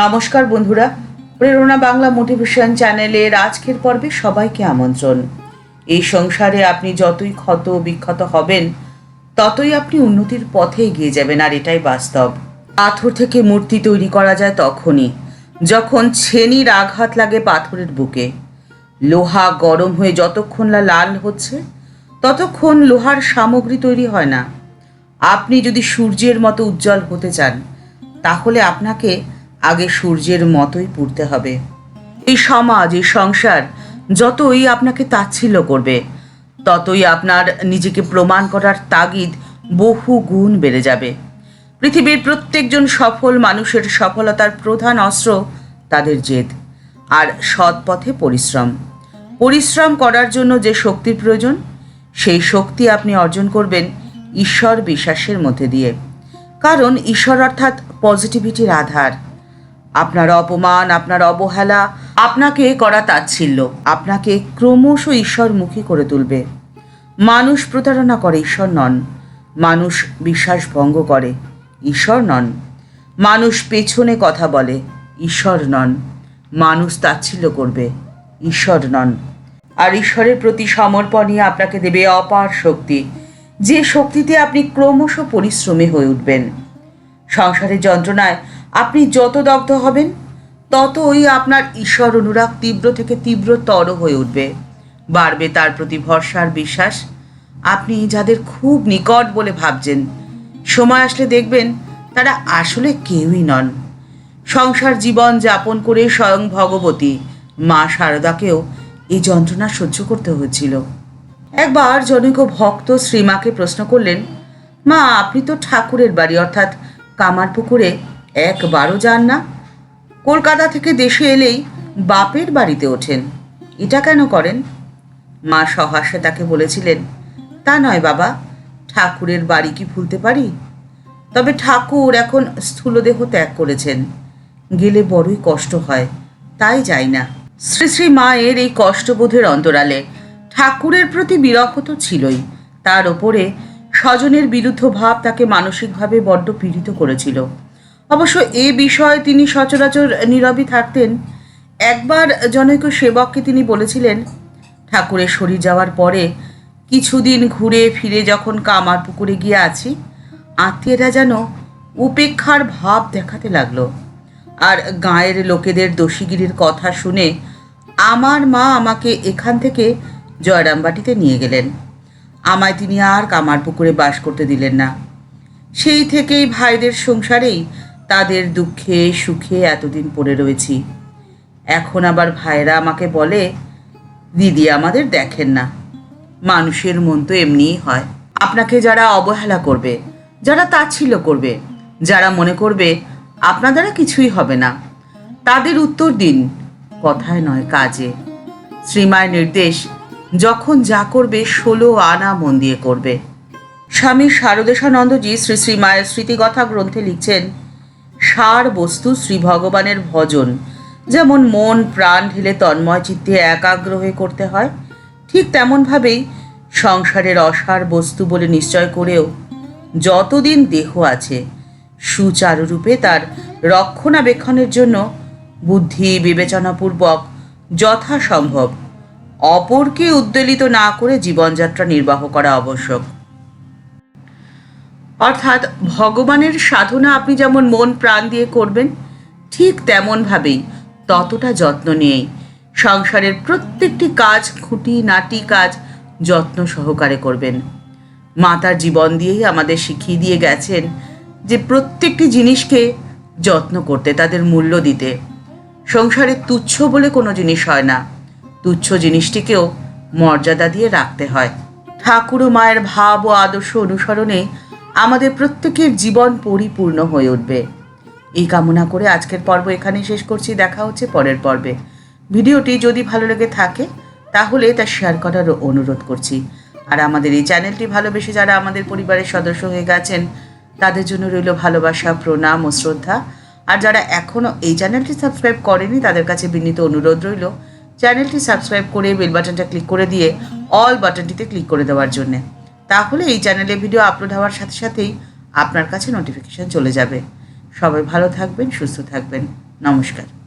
নমস্কার বন্ধুরা, প্রেরণা বাংলা মোটিভেশন চ্যানেলের আজকের পর্বে সবাইকে আমন্ত্রণ। এই সংসারে আপনি যতই ক্ষত বিক্ষত হবেন ততই আপনি উন্নতির পথে এগিয়ে যাবেন, আর এটাই বাস্তব। পাথর থেকে মূর্তি তৈরি করা যায় তখনই যখন ছেনির আঘাত লাগে পাথরের বুকে। লোহা গরম হয়ে যতক্ষণ না লাল হচ্ছে ততক্ষণ লোহার সামগ্রী তৈরি হয় না। আপনি যদি সূর্যের মতো উজ্জ্বল হতে চান তাহলে আপনাকে আগে সূর্যের মতোই পুড়তে হবে। এই সমাজ, এই সংসার যতই আপনাকে তাচ্ছিল্য করবে ততই আপনার নিজেকে প্রমাণ করার তাগিদ বহু গুণ বেড়ে যাবে। পৃথিবীর প্রত্যেকজন সফল মানুষের সফলতার প্রধান অস্ত্র তাদের জেদ আর সৎ পথে পরিশ্রম। পরিশ্রম করার জন্য যে শক্তির প্রয়োজন সেই শক্তি আপনি অর্জন করবেন ঈশ্বর বিশ্বাসের মধ্যে দিয়ে, কারণ ঈশ্বর অর্থাৎ পজিটিভিটির আধার। আপনার অপমান, আপনার অবহেলা, আপনাকে করা তাচ্ছিল্য আপনাকে ক্রমশ ঈশ্বরমুখী করে তুলবে। মানুষ প্রতারণা করে, ঈশ্বর নন। মানুষ বিশ্বাস ভঙ্গ করে, ঈশ্বর নন। মানুষ পেছনে কথা বলে, ঈশ্বর নন। মানুষ তাচ্ছিল্য করবে, ঈশ্বর নন। আর ঈশ্বরের প্রতি সমর্পণই আপনাকে দেবে অপার শক্তি, যে শক্তিতে আপনি ক্রমশ পরিশ্রমী হয়ে উঠবেন। সংসারের যন্ত্রণায় আপনি যত দগ্ধ হবেন ততই আপনার ঈশ্বর অনুরাগ তীব্র থেকে তীব্রতর হয়ে উঠবে। বাড়বে তার প্রতি ভরসার বিশ্বাস। আপনি যাদের খুব নিকট বলে ভাবছেন, সময় আসলে দেখবেন তারা আসলে কেউই নন। সংসার জীবন যাপন করে স্বয়ং ভগবতী মা শারদাকেও এই যন্ত্রণা সহ্য করতে হয়েছিল। একবার জনৈক ভক্ত শ্রীমাকে প্রশ্ন করলেন, মা, আপনি তো ঠাকুরের বাড়ি অর্থাৎ কামারপুকুরে একবারও যান না। কলকাতা থেকে দেশে এলেই বাপের বাড়িতে ওঠেন, এটা কেন করেন? মা সহাস্যে তাকে বলেছিলেন, তা নয় বাবা, ঠাকুরের বাড়ি কি ভুলতে পারি? তবে ঠাকুর এখন স্থূলদেহ ত্যাগ করেছেন, গেলে বড়ই কষ্ট হয়, তাই যাই না। শ্রী শ্রী মায়ের এই কষ্টবোধের অন্তরালে ঠাকুরের প্রতি বিরহ তো ছিলই, তার ওপরে স্বজনের বিরুদ্ধ ভাব তাকে মানসিকভাবে বড্ড পীড়িত করেছিল। অবশ্য এ বিষয়ে তিনি সচরাচর নীরবই থাকতেন। একবার জনৈক সেবককে তিনি বলেছিলেন, ঠাকুরের শরীর যাওয়ার পরে কিছুদিন ঘুরে ফিরে যখন কামারপুকুরে গিয়ে আছি, আত্মীয়রা যেন উপেক্ষার ভাব দেখাতে লাগলো। আর গাঁয়ের লোকেদের দোষীগিরির কথা শুনে আমার মা আমাকে এখান থেকে জয়রামবাটিতে নিয়ে গেলেন। আমায় তিনি আর কামারপুকুরে বাস করতে দিলেন না। সেই থেকেই ভাইদের সংসারেই তাদের দুঃখে সুখে এতদিন পড়ে রয়েছি। এখন আবার ভাইরা আমাকে বলে, দিদি আমাদের দেখেন না। মানুষের মন তো এমনিই হয়। আপনাকে যারা অবহেলা করবে, যারা তাচ্ছিল্য করবে, যারা মনে করবে আপনার দ্বারা কিছুই হবে না, তাদের উত্তর দিন কথায় নয় কাজে। শ্রীমায়ের নির্দেশ, যখন যা করবে 16 আনা মন দিয়ে করবে। স্বামী শারদেশানন্দজি শ্রী শ্রী মায়ের স্মৃতিকথা গ্রন্থে লিখছেন, সার বস্তু শ্রী ভগবানের ভজন যেমন মন প্রাণ ঢেলে তন্ময় চিত্তে একাগ্র হয়ে করতে হয়, ঠিক তেমনভাবেই সংসারের অসার বস্তু বলে নিশ্চয় করেও যতদিন দেহ আছে সুচারুরূপে তার রক্ষণাবেক্ষণের জন্য বুদ্ধি বিবেচনাপূর্বক যথাসম্ভব অপরকে উদ্বেলিত না করে জীবনযাত্রা নির্বাহ করা আবশ্যক। অর্থাৎ ভগবানের সাধনা আপনি যেমন মন প্রাণ দিয়ে করবেন, ঠিক তেমনভাবেই ততটা যত্ন নিয়েই সংসারের প্রত্যেকটি কাজ, খুঁটিনাটি কাজ যত্ন সহকারে করবেন। মা তার জীবন দিয়েই আমাদের শিখিয়ে দিয়ে গেছেন যে প্রত্যেকটি জিনিসকে যত্ন করতে, তাদের মূল্য দিতে। সংসারে তুচ্ছ বলে কোনো জিনিস হয় না, তুচ্ছ জিনিসটিকেও মর্যাদা দিয়ে রাখতে হয়। ঠাকুর ও মায়ের ভাব ও আদর্শ অনুসরণে আমাদের প্রত্যেকের জীবন পরিপূর্ণ হয়ে উঠবে, এই কামনা করে আজকের পর্ব এখানে শেষ করছি। দেখা হচ্ছে পরের পর্বে। ভিডিওটি যদি ভালো লেগে থাকে তাহলে তা শেয়ার করার অনুরোধ করছি। আর আমাদের এই চ্যানেলটি ভালোবেসে যারা আমাদের পরিবারের সদস্য হয়ে গেছেন তাদের জন্য রইল ভালোবাসা, প্রণাম ও শ্রদ্ধা। আর যারা এখনও এই চ্যানেলটি সাবস্ক্রাইব করেনি তাদের কাছে বিনীত অনুরোধ রইল চ্যানেলটি সাবস্ক্রাইব করে বেল বাটনটা ক্লিক করে দিয়ে অল বাটনটিতে ক্লিক করে দেওয়ার জন্যে। তাহলে এই চ্যানেলে ভিডিও আপলোড হওয়ার সাথে সাথেই আপনার কাছে নোটিফিকেশান চলে যাবে। সবাই ভালো থাকবেন, সুস্থ থাকবেন। নমস্কার।